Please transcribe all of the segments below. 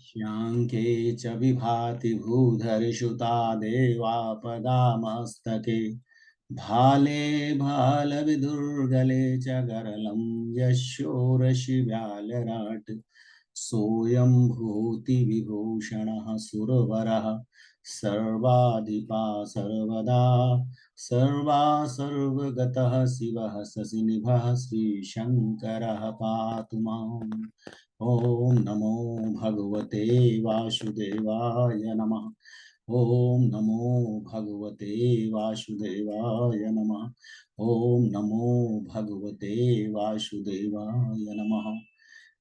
श्याङ्के च विभाति भूधरसुता देवापदामस्तके भाले भालविदुर्गले च गरलं यशोरशिव्यालराट् सोऽयं भूतिविभूषणः सुरवरः सर्वाधिपा सर्वदा सर्वा सर्वगतः शिवः शशिनिभः श्रीशङ्करः पातु माम्। ओम नमो भगवते वासुदेवाय नमः। ओम नमो भगवते वासुदेवाय नमः। ओम नमो भगवते वासुदेवाय नमः।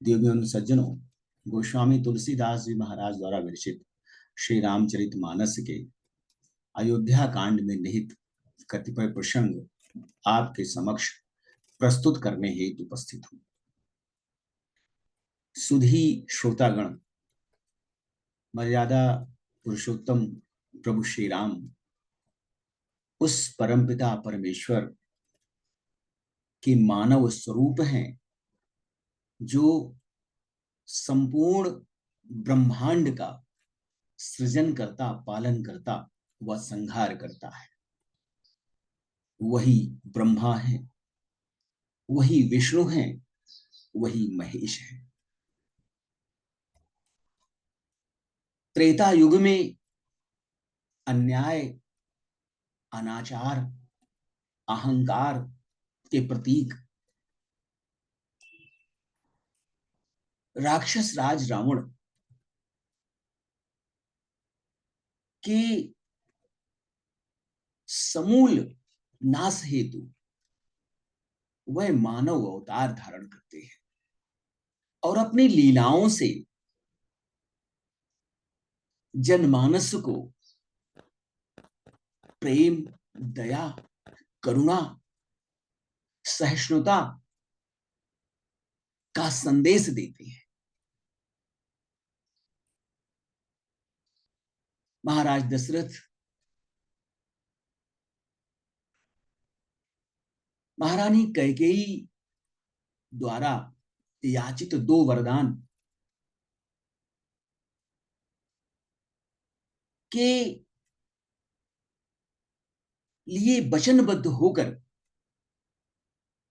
देवियों सज्जनों, गोस्वामी तुलसीदास जी महाराज द्वारा विरचित श्री रामचरितमानस के अयोध्या कांड में निहित कतिपय प्रसंग आपके समक्ष प्रस्तुत करने हेतु उपस्थित हूं। सुधी श्रोतागण, मर्यादा पुरुषोत्तम प्रभु श्री राम उस परमपिता परमेश्वर के मानव स्वरूप हैं जो संपूर्ण ब्रह्मांड का सृजन करता, पालन करता व संहार करता है। वही ब्रह्मा है, वही विष्णु है, वही महेश है। त्रेता युग में अन्याय, अनाचार, अहंकार के प्रतीक राक्षस राज रावण के समूल नाश हेतु वह मानव अवतार धारण करते हैं और अपनी लीलाओं से जनमानस को प्रेम, दया, करुणा, सहिष्णुता का संदेश देते हैं। महाराज दशरथ महारानी कैकेयी द्वारा याचित दो वरदान के लिए वचनबद्ध होकर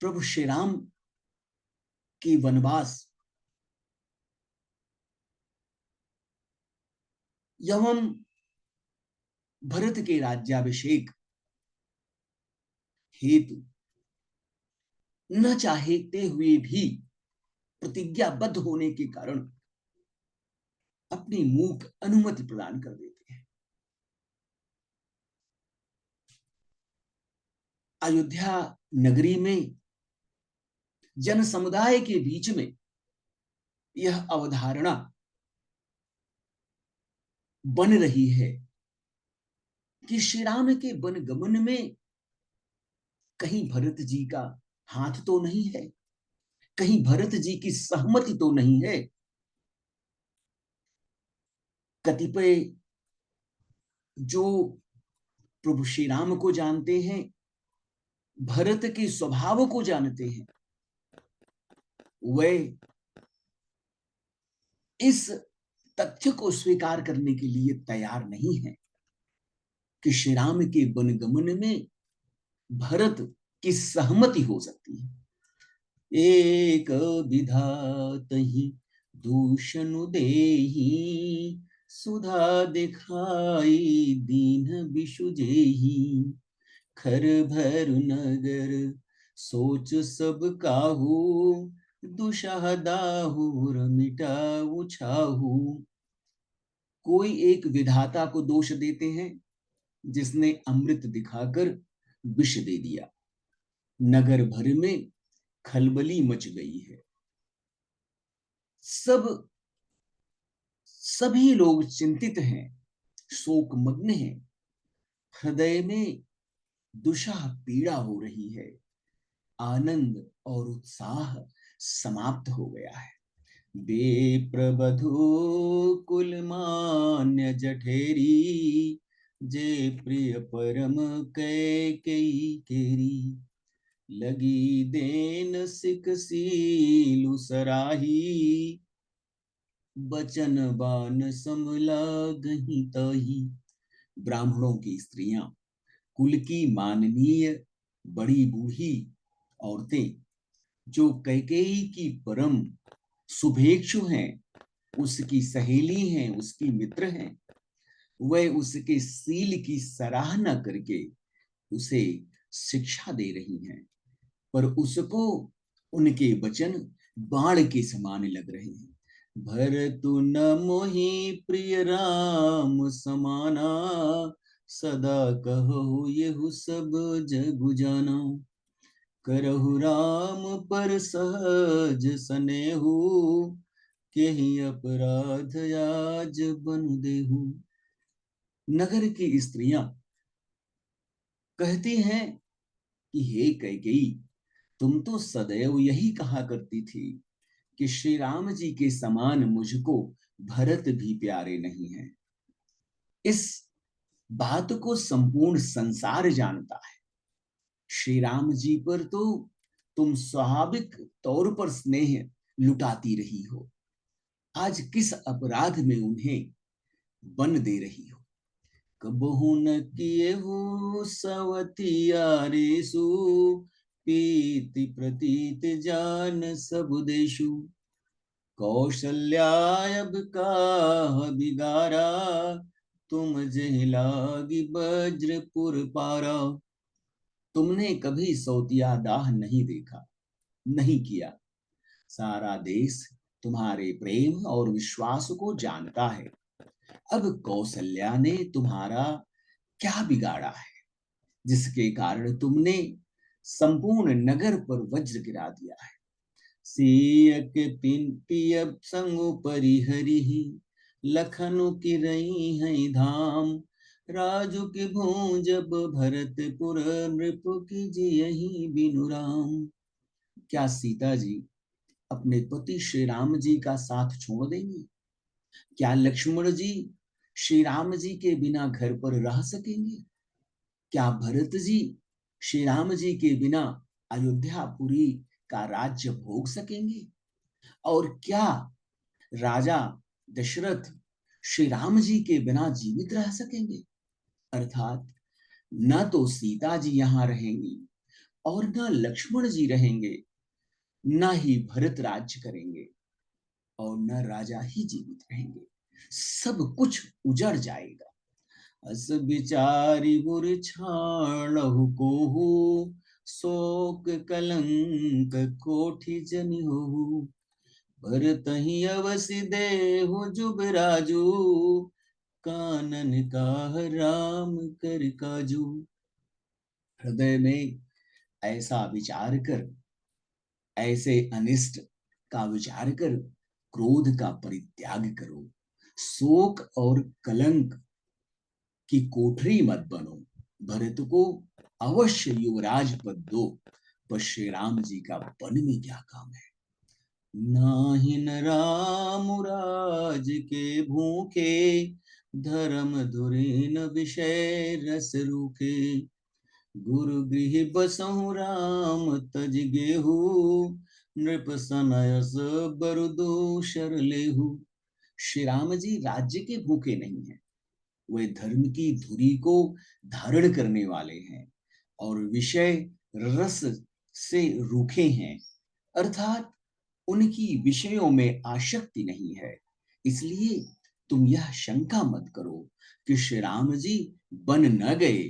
प्रभु श्री राम की वनवास एवं भरत के राज्याभिषेक हेतु न चाहते हुए भी प्रतिज्ञाबद्ध होने के कारण अपनी मूक अनुमति प्रदान कर देते हैं। अयोध्या नगरी में जन समुदाय के बीच में यह अवधारणा बन रही है कि श्री राम के वनगमन में कहीं भरत जी का हाथ तो नहीं है, कहीं भरत जी की सहमति तो नहीं है। कतिपय जो प्रभु श्री राम को जानते हैं, भरत के स्वभाव को जानते हैं, वे इस तथ्य को स्वीकार करने के लिए तैयार नहीं है कि श्री राम के वनगमन में भरत की सहमति हो सकती है। एक विधात ही दूषण देही, सुधा दिखाई दीन विषुजेही, खर भर नगर सोच सब काहू, दुषह दाहुर मिटाऊ छाहू। कोई एक विधाता को दोष देते हैं जिसने अमृत दिखाकर विष दे दिया, नगर भर में खलबली मच गई है। सभी लोग चिंतित हैं, शोकमग्न हैं, हृदय में दुषा पीड़ा हो रही है, आनंद और उत्साह समाप्त हो गया है। बेप्रबधु कुलमान्य जठेरी, जे प्रिय परम कैकेयी केरी, लगी देन सिख सीलु सराही, बचन बान समला गही तही। ब्राह्मणों की स्त्रियां, कुल की माननीय बड़ी बूढ़ी औरतें, जो कैकेयी की परम शुभेच्छु हैं, उसकी सहेली हैं, उसकी मित्र हैं, वह उसके सील की सराहना करके उसे शिक्षा दे रही हैं, पर उसको उनके वचन बाण के समान लग रहे हैं। भरतु न मोहि प्रिय राम समाना, सदा कहो येहु सब जगु जाना। करहु राम पर सहज सनेहु, केहि अपराध आज बनु देहु। नगर की स्त्रियां कहती हैं कि हे कैकेयी, तुम तो सदैव यही कहा करती थी कि श्री राम जी के समान मुझको भरत भी प्यारे नहीं है। इस बात को संपूर्ण संसार जानता है। श्री राम जी पर तो तुम स्वाभाविक तौर पर स्नेह लुटाती रही हो, आज किस अपराध में उन्हें बन दे रही हो। कबहु न किए हो सवतियारेसु, पीति प्रतीत जान सब देशु। कौशल्या अब काह बिगारा, तुम जहि लागी वज्रपुर पारा। तुमने कभी सौतिया दाह नहीं देखा, नहीं किया। सारा देश तुम्हारे प्रेम और विश्वास को जानता है। अब कौशल्या ने तुम्हारा क्या बिगाड़ा है, जिसके कारण तुमने संपूर्ण नगर पर वज्र गिरा दिया है। सियक पियब संगु परिहरि, लखनु की रही है धाम। राजू की भूंजब भरतपुर, नृप की जियहि बिनु राम। क्या सीता जी अपने पति श्री राम जी का साथ छोड़ देंगी? क्या लक्ष्मण जी श्री राम जी के बिना घर पर रह सकेंगे? क्या भरत जी श्री राम जी के बिना अयोध्यापुरी का राज्य भोग सकेंगे? और क्या राजा दशरथ श्री राम जी के बिना जीवित रह सकेंगे? अर्थात न तो सीता जी यहां रहेंगी और न लक्ष्मण जी रहेंगे, न ही भरत राज्य करेंगे और न राजा ही जीवित रहेंगे। सब कुछ उजड़ जाएगा। अस बिचारी बुर छाणहु कोहू, शोक कलंक कोठि जनि होहु। भरतहि अवसि देहु जुबराजू, कानन काह राम कर काजू। हृदय में ऐसा विचार कर, ऐसे अनिष्ट का विचार कर क्रोध का परित्याग करो। शोक और कलंक की कोठरी मत बनो। भरत को अवश्य युवराज पद दो, पर श्री राम जी का वन में क्या काम है? नाहिन राम राज के भूखे, धर्म धुरीन विषय रस रूखे। गुरु गृह बसहु राम तज गेहू, नृप सनयस बरु दूसर लेहू। श्री राम जी राज्य के भूखे नहीं हैं, वे धर्म की धुरी को धारण करने वाले हैं और विषय रस से रूखे हैं, अर्थात उनकी विषयों में आसक्ति नहीं है। इसलिए तुम यह शंका मत करो कि श्री राम जी बन न गए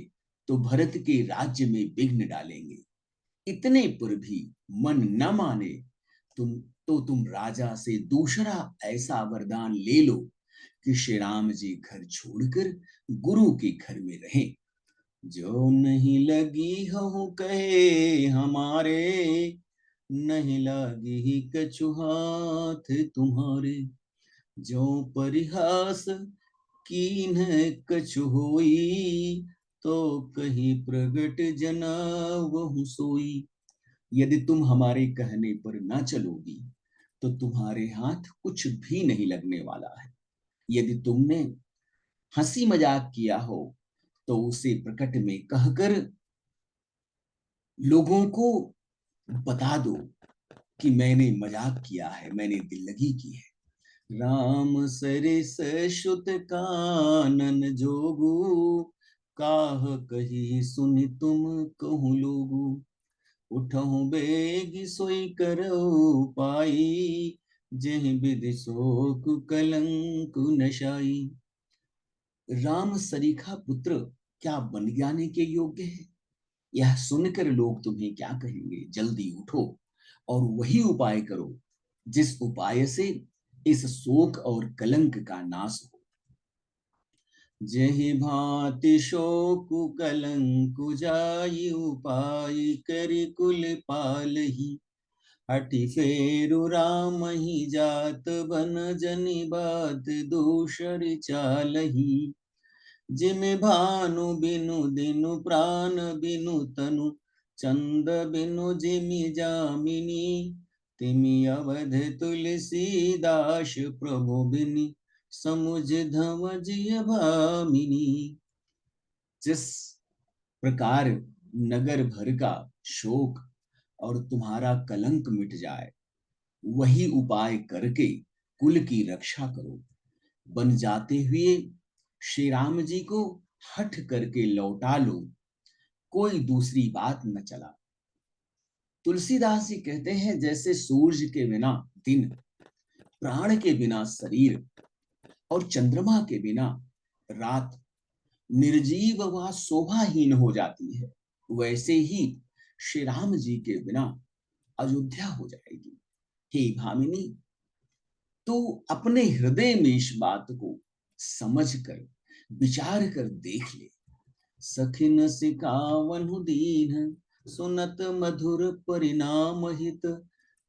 तो भरत के राज्य में विघ्न डालेंगे। इतने पर भी मन न माने तुम राजा से दूसरा ऐसा वरदान ले लो कि श्री राम जी घर छोड़कर गुरु के घर में रहें। जो नहीं लगी हो कहे हमारे, नहीं लागी ही कछु हाथ तुम्हारे। जो परिहास कीन कछु होई, तो कहीं प्रगट जना वहु सोई। यदि तुम हमारे कहने पर न चलोगी तो तुम्हारे हाथ कुछ भी नहीं लगने वाला है। यदि तुमने हंसी मजाक किया हो तो उसे प्रकट में कहकर लोगों को बता दो कि मैंने मजाक किया है, मैंने दिल लगी की है। राम सरिस सुत कानन जोगु, काह कही सुनि तुम कहूँ लोगु। उठहु बेग सोई करो पाई, जेहि विधि शोक कलंक नशाई। राम सरीखा पुत्र क्या बन जाने के योग्य है? यह सुनकर लोग तुम्हें क्या कहेंगे? जल्दी उठो और वही उपाय करो जिस उपाय से इस शोक और कलंक का नाश हो। जेहि भांति शोक कलंक जाई, उपाय करि कुल पालही। हठि फेरु राम ही जात, बन जनि बात दूसर चालही। जिमि भानु बिनु दिनु, प्राण बिनु तनु, चंद बिनु जिमि जामिनी। तिमि अवध तुलसीदास, प्रभु बिनि समुझ धमजिय भामिनी। जिस प्रकार नगर भर का शोक और तुम्हारा कलंक मिट जाए, वही उपाय करके कुल की रक्षा करो। बन जाते हुए श्री राम जी को हठ करके लौटा लो, कोई दूसरी बात न चला। तुलसीदास जी कहते हैं, जैसे सूरज के बिना दिन, प्राण के बिना शरीर और चंद्रमा के बिना रात निर्जीव व शोभाहीन हो जाती है, वैसे ही श्री राम जी के बिना अयोध्या हो जाएगी। हे भामिनी, तो अपने हृदय में इस बात को समझ कर विचार कर देख ले। सखिन सिकावनु दीन, सुनत मधुर परिणाम हित।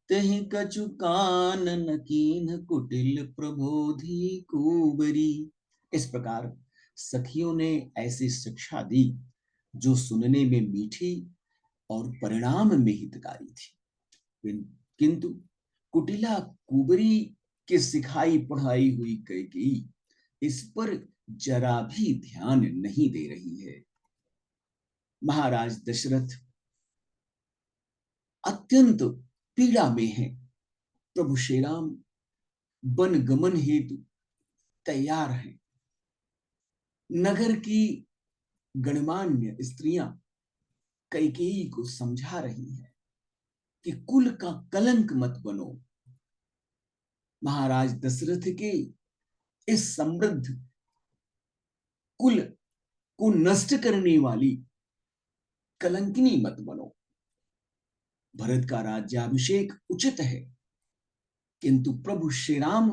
तहि कछु कानन कीन, कुटिल प्रबोधि कुबरी। इस प्रकार सखियों ने ऐसी शिक्षा दी जो सुनने में मीठी और परिणाम में हितकारी थी। किंतु कुटिला कुबरी की सिखाई पढ़ाई हुई कैकेयी इस पर जरा भी ध्यान नहीं दे रही है। महाराज दशरथ अत्यंत पीड़ा में हैं। प्रभु श्री राम वन गमन हेतु तैयार हैं। नगर की गणमान्य स्त्रियां कैकेयी को समझा रही हैं कि कुल का कलंक मत बनो। महाराज दशरथ के इस समृद्ध कुल को नष्ट करने वाली कलंकिनी मत बनो। भरत का राज्याभिषेक उचित है, किंतु प्रभु श्री राम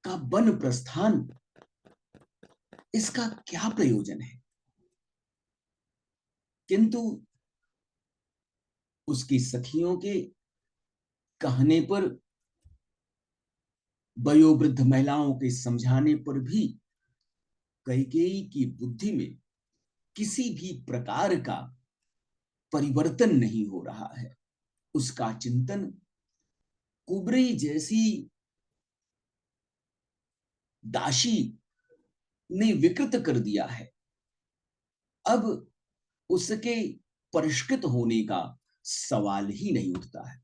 का वन प्रस्थान, इसका क्या प्रयोजन है? किंतु उसकी सखियों के कहने पर, वयोवृद्ध महिलाओं के समझाने पर भी कैकेयी की बुद्धि में किसी भी प्रकार का परिवर्तन नहीं हो रहा है। उसका चिंतन कुबरी जैसी दासी ने विकृत कर दिया है। अब उसके परिष्कृत होने का सवाल ही नहीं उठता है।